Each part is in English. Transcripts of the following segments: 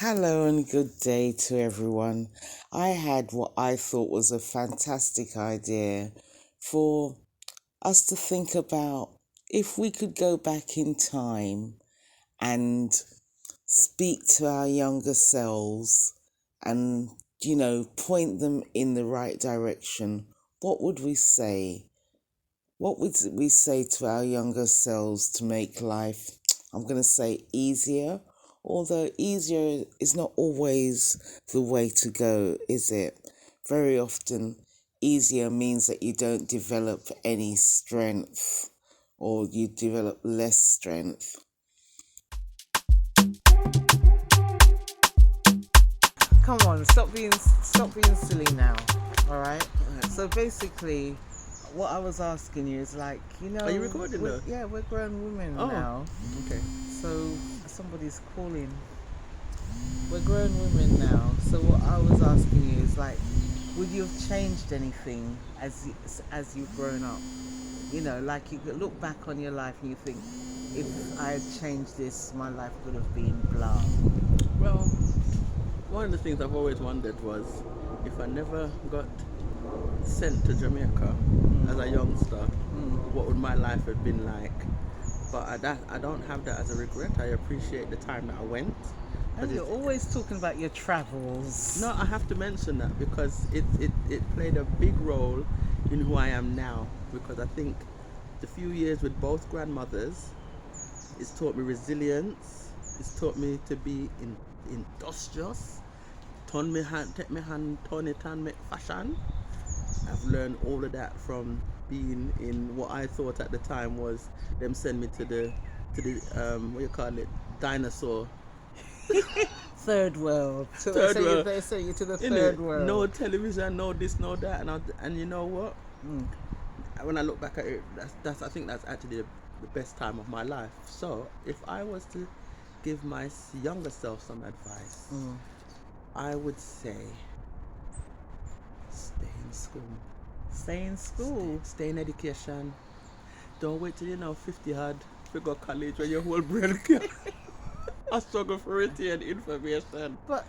Hello and good day to everyone. I had what I thought was a fantastic idea for us to think about if we could go back in time and speak to our younger selves and, point them in the right direction. What would we say? What would we say to our younger selves to make life, I'm going to say, easier? Although easier is not always the way to go, is it? Very often, easier means that you don't develop any strength or you develop less strength. Come on, stop being silly now. All right. So basically, what I was asking you is like, Are you recording though? yeah, we're grown women Oh, now. okay. So somebody's calling. We're grown women now. So what I was asking you is like, would you have changed anything as you've grown up? Like you could look back on your life and you think, if I had changed this, my life would have been blah. Well, one of the things I've always wondered was if I never got sent to Jamaica as a youngster, what would my life have been like? But I don't have that as a regret. I appreciate the time that I went. And you're always talking about your travels. No, I have to mention that because it played a big role in who I am now. Because I think the few years with both grandmothers, it's taught me resilience. It's taught me to be industrious. Turn me hand, take my hand, turn it and make fashion. I've learned all of that from being in what I thought at the time was them send me to the what you call it, dinosaur. Third world. So Third world. They say you to the In third it, world. no television, no this, no that, and you know what? Mm. When I look back at it, that's I think that's actually the best time of my life. So if I was to give my younger self some advice, I would say stay in school. Stay in school. Stay in education. Don't wait till you're now 50 hard to go college when your whole brain can. I struggle for retain information. But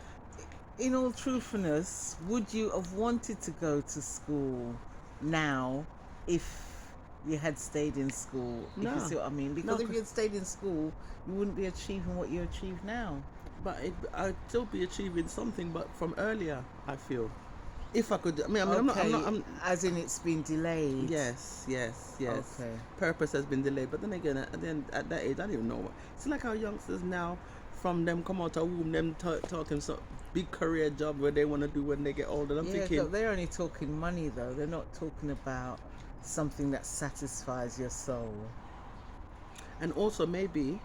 in all truthfulness, would you have wanted to go to school now if you had stayed in school? If No. you see what I mean? Because No, if you had stayed in school, you wouldn't be achieving what you achieve now. But I'd still be achieving something, but from earlier, I feel. If I could, I'm as in it's been delayed. yes. Okay. Purpose has been delayed, but then again, at that age, I don't even know what. It's like how youngsters now, from them come out of womb, them talking some big career job where they want to do when they get older. I'm Yeah, thinking, they're only talking money though. They're not talking about something that satisfies your soul. and also maybe,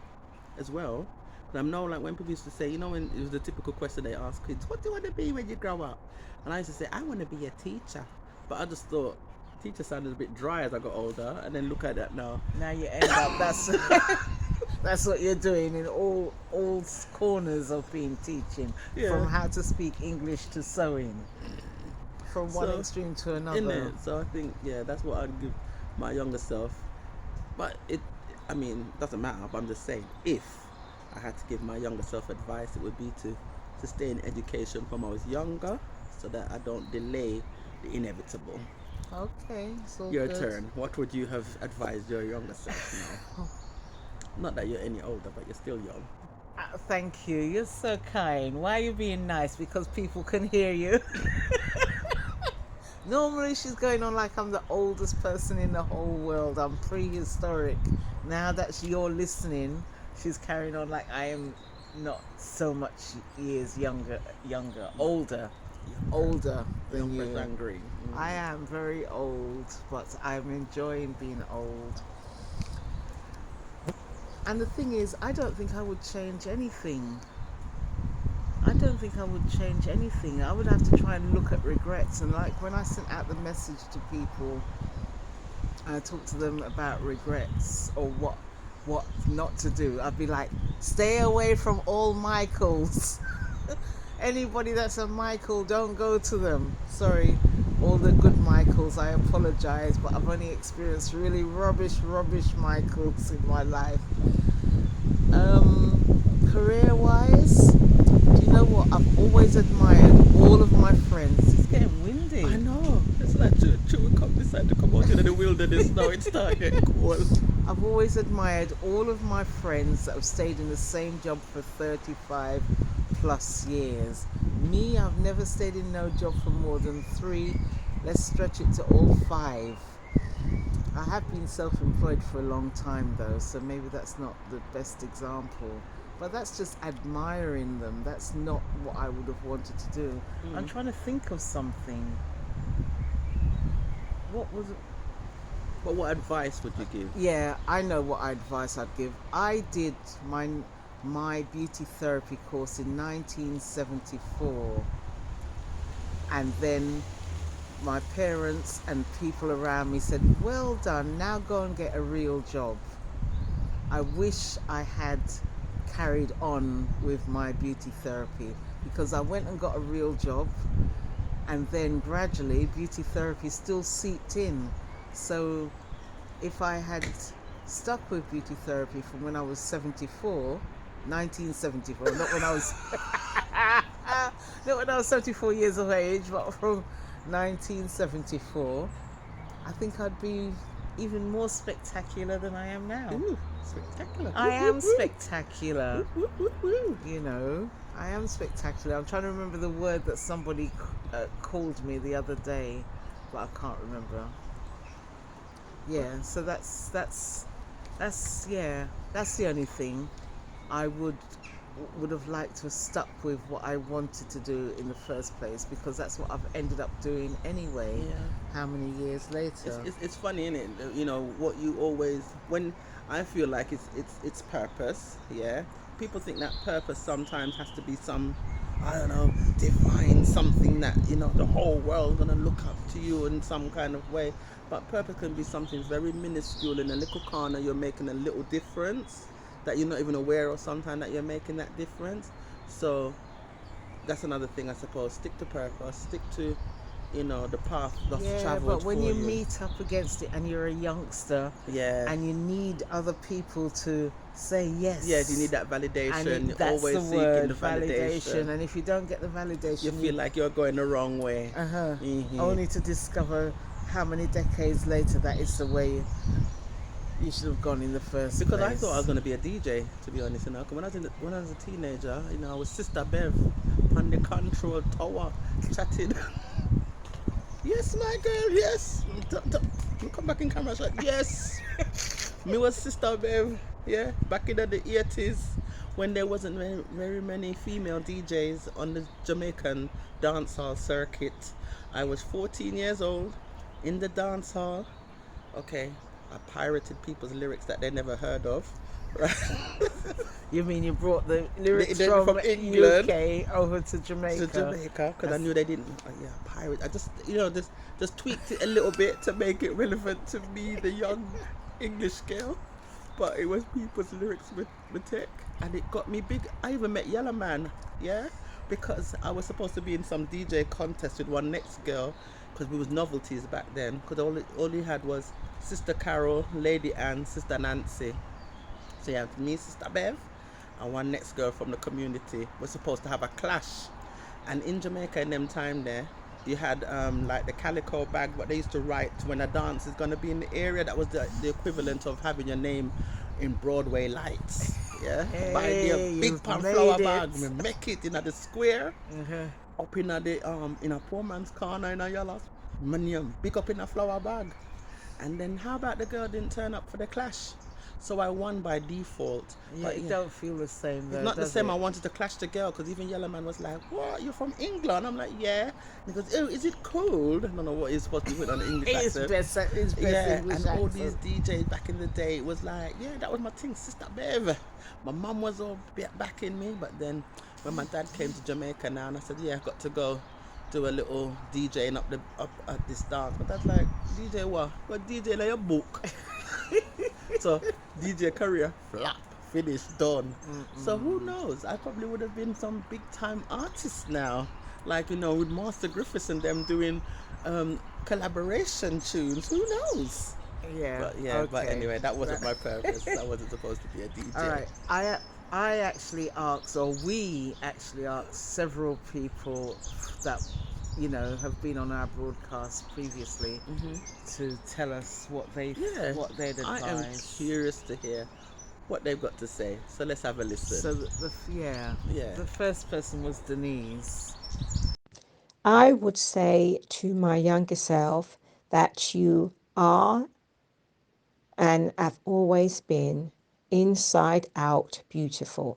as well, I know like when people used to say, when it was the typical question they ask kids, what do you want to be when you grow up? And I used to say, I want to be a teacher. But I just thought, teacher sounded a bit dry as I got older. And then look at that now. Now you end up that's what you're doing in all corners of being teaching. Yeah. From how to speak English to sewing. From one extreme to another. So I think, that's what I'd give my younger self. But doesn't matter. But I'm just saying, if I had to give my younger self advice, it would be to stay in education from when I was younger, so that I don't delay the inevitable. Okay, so Your good. turn. What would you have advised your younger self now? Not that you're any older, but you're still young. Thank you. You're so kind. Why are you being nice? Because people can hear you. Normally she's going on like I'm the oldest person in the whole world. I'm prehistoric. Now that you're listening, she's carrying on like I am not so much years older than you. Angry. I am very old, but I'm enjoying being old. And the thing is, I don't think I would change anything. I would have to try and look at regrets. And like when I sent out the message to people, I talked to them about regrets or what not to do. I'd be like, stay away from all Michaels. Anybody that's a Michael, don't go to them. Sorry, all the good Michaels, I apologize, but I've only experienced really rubbish Michaels in my life. Career wise, do you know always admired all of my friends. It's getting windy. I know. It's like we decide to come out into the wilderness now. It started getting cold. I've always admired all of my friends that have stayed in the same job for 35 plus years. Me, I've never stayed in no job for more than 3. Let's stretch it to all 5. I have been self-employed for a long time though, so maybe that's not the best example. But that's just admiring them. That's not what I would have wanted to do. I'm trying to think of something. What was it? But what advice would you give? Yeah, I know what advice I'd give. I did my beauty therapy course in 1974, and then my parents and people around me said, "Well done, now go and get a real job." I wish I had carried on with my beauty therapy, because I went and got a real job, and then gradually beauty therapy still seeped in. So if I had stuck with beauty therapy from when I was 1974, not when I was not when I was 74 years of age, but from 1974, I think I'd be even more spectacular than I am now. Ooh, spectacular. I Woo, am woo, woo. spectacular. Woo, woo, woo. You know, I am spectacular. I'm trying to remember the word that somebody called me the other day, but I can't remember. Yeah, so that's the only thing. I would have liked to have stuck with what I wanted to do in the first place, because that's what I've ended up doing anyway. Yeah. How many years later? It's funny, isn't it? You know what you always, when I feel like it's purpose. Yeah, people think that purpose sometimes has to be some, I don't know, divine something that, you know, the whole world's gonna look up to you in some kind of way. But purpose can be something very minuscule in a little corner. You're making a little difference that you're not even aware of sometimes, that you're making that difference. So that's another thing, I suppose. Stick to purpose. Stick to, you know, the path that's traveled but when for you meet up against it and you're a youngster, Yeah. and you need other people to say yes. Yeah, you need that validation. And You're that's always the seeking word, the validation. And if you don't get the validation, You feel like you're going the wrong way. only to discover how many decades later that is the way you should have gone in the first Because place. I thought I was going to be a DJ, to be honest. You know, 'cause when I was a teenager, you know, I was Sister Bev on the control tower chatting. Yes, my girl, yes. Come back in camera shot. Yes. Me was Sister Bev, yeah, back in the 80s, when there wasn't very many female DJs on the Jamaican dancehall circuit. I was 14 years old in the dancehall. Okay, I pirated people's lyrics that they never heard of. Right? You mean you brought the lyrics They- from England UK over to Jamaica? to Jamaica, because I knew they didn't. Pirate. I just, you know, just tweaked it a little bit to make it relevant to me, the young English girl. But it was people's lyrics with tech, and it got me big. I even met Yellow Man, yeah, because I was supposed to be in some DJ contest with one next girl, because we was novelties back then. Because all he had was Sister Carol, Lady Anne, Sister Nancy. So you have me, Sister Bev, and one next girl from the community. We're supposed to have a clash. And in Jamaica in them time there, you had like the calico bag, what they used to write when a dance is going to be in the area. That was the equivalent of having your name in Broadway lights. Yeah, buy the big pan flower bag, we make it in the square, up in a poor man's corner in a yellow, my name big up in a flower bag. And then how about the girl didn't turn up for the clash? So I won by default. Yeah, But it don't feel the same though. it's not the does same. it? I wanted to clash the girl, because even Yellow Man was like, "What? You're from England?" I'm like, "Yeah." And he goes, "Oh, is it cold?" I don't know what he's supposed to be with on the English It's accent. best Yeah, English and all accent. these DJs back in the day, it was like, yeah, that was my thing, Sister Bev. My mum was all backing me, but then when my dad came to Jamaica now, and I said, yeah, I've got to go do a little DJing up at this dance. But that's like, DJ what? What DJ like your book? So DJ career flop, finished, done. So who knows? I probably would have been some big time artist now, like, you know, with Master Griffiths and them doing collaboration tunes. Who knows? Yeah. But yeah, but okay. anyway, that wasn't my purpose. I wasn't supposed to be a DJ. All right. I actually asked, or we actually asked several people that, have been on our broadcast previously to tell us Yeah, what they'd I am advise. curious to hear what they've got to say. So let's have a listen. So yeah, Yeah. the first person was Denise. I would say to my younger self that you are and have always been inside out beautiful,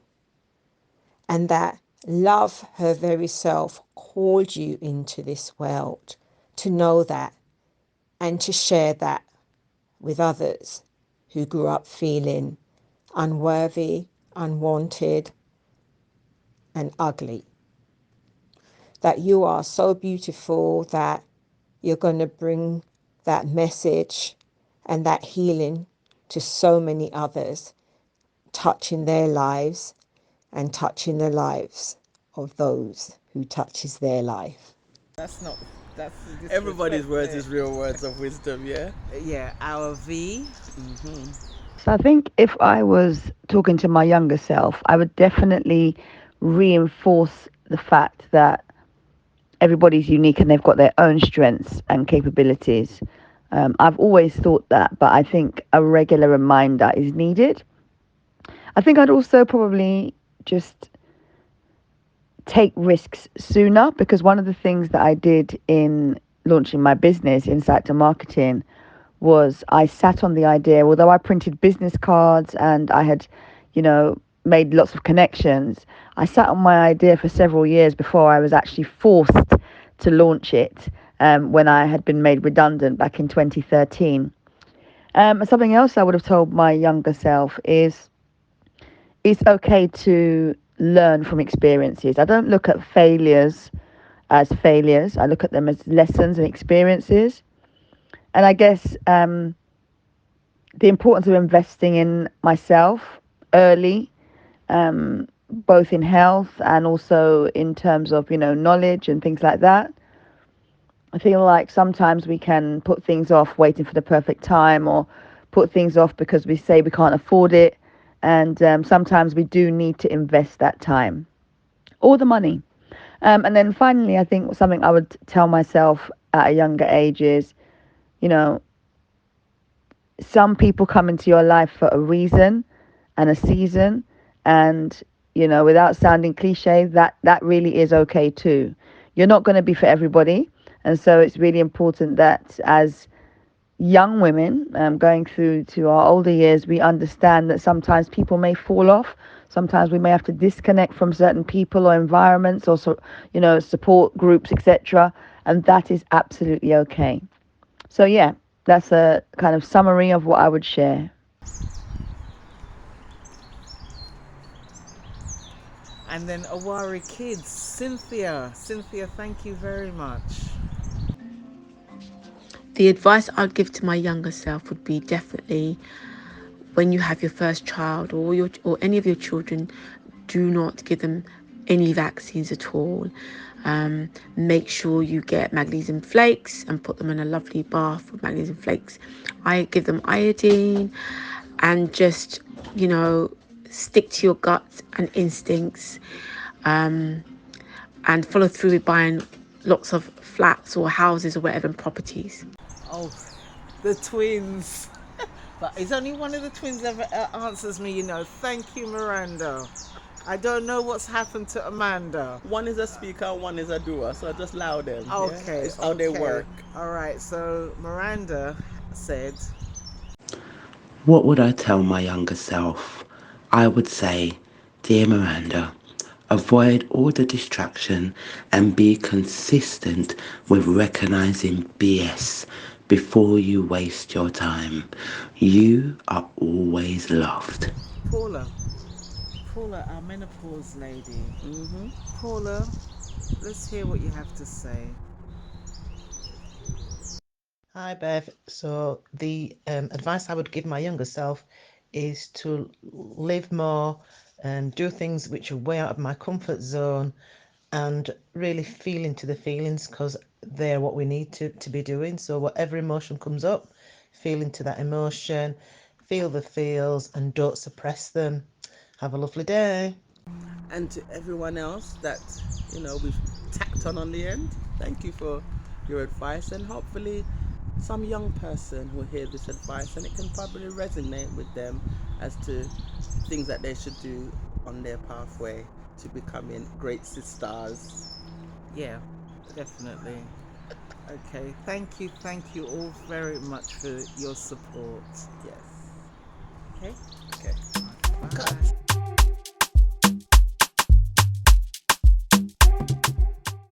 and that love, her very self, called you into this world to know that and to share that with others who grew up feeling unworthy, unwanted, and ugly. That you are so beautiful that you're going to bring that message and that healing to so many others, touching their lives and touching the lives of those who touches their life. That's not, that's the Everybody's disrespect words there. is real words of wisdom, yeah? Yeah, our V. So I think if I was talking to my younger self, I would definitely reinforce the fact that everybody's unique and they've got their own strengths and capabilities. I've always thought that, but I think a regular reminder is needed. I think I'd also probably just take risks sooner, because one of the things that I did in launching my business, Insight to Marketing, was I sat on the idea, although I printed business cards and I had, made lots of connections, I sat on my idea for several years before I was actually forced to launch it, when I had been made redundant back in 2013. Something else I would have told my younger self is it's okay to learn from experiences. I don't look at failures as failures, I look at them as lessons and experiences. And I guess the importance of investing in myself early, both in health and also in terms of, knowledge and things like that. I feel like sometimes we can put things off waiting for the perfect time, or put things off because we say we can't afford it. And sometimes we do need to invest that time or the money. And then finally, I think something I would tell myself at a younger age is, you know, some people come into your life for a reason and a season, and without sounding cliche, that really is okay too. You're not going to be for everybody, and so it's really important that as young women, going through to our older years, we understand that sometimes people may fall off. Sometimes we may have to disconnect from certain people or environments, or support groups, etc., and that is absolutely okay. So yeah, that's a kind of summary of what I would share. And then Awari Kids, Cynthia. Cynthia, thank you very much. The advice I'd give to my younger self would be definitely when you have your first child or any of your children, do not give them any vaccines at all. Make sure you get magnesium flakes and put them in a lovely bath with magnesium flakes. I give them iodine and just, you know, stick to your gut and instincts, and follow through with buying lots of flats or houses or whatever, and properties. Oh, the twins. But it's only one of the twins ever answers me, Thank you, Miranda. I don't know what's happened to Amanda. One is a speaker, one is a doer, so just allow them, yeah? Okay, It's how they okay. work. All right, so Miranda said, What would I tell my younger self? I would say, Dear Miranda, avoid all the distraction and be consistent with recognizing BS before you waste your time. You are always loved. Paula. Paula, our menopause lady. Mm-hmm. Paula, let's hear what you have to say. Hi, Bev. So, the advice I would give my younger self is to live more and do things which are way out of my comfort zone, and really feel into the feelings, because they're what we need to be doing. So, whatever emotion comes up, feel into that emotion, feel the feels, and don't suppress them. Have a lovely day. And to everyone else that, we've tacked on the end, thank you for your advice, and hopefully some young person will hear this advice and it can probably resonate with them as to things that they should do on their pathway to becoming great sisters. Yeah, definitely. Okay, thank you all very much for your support. Yes. Okay. Okay. Bye. Cut.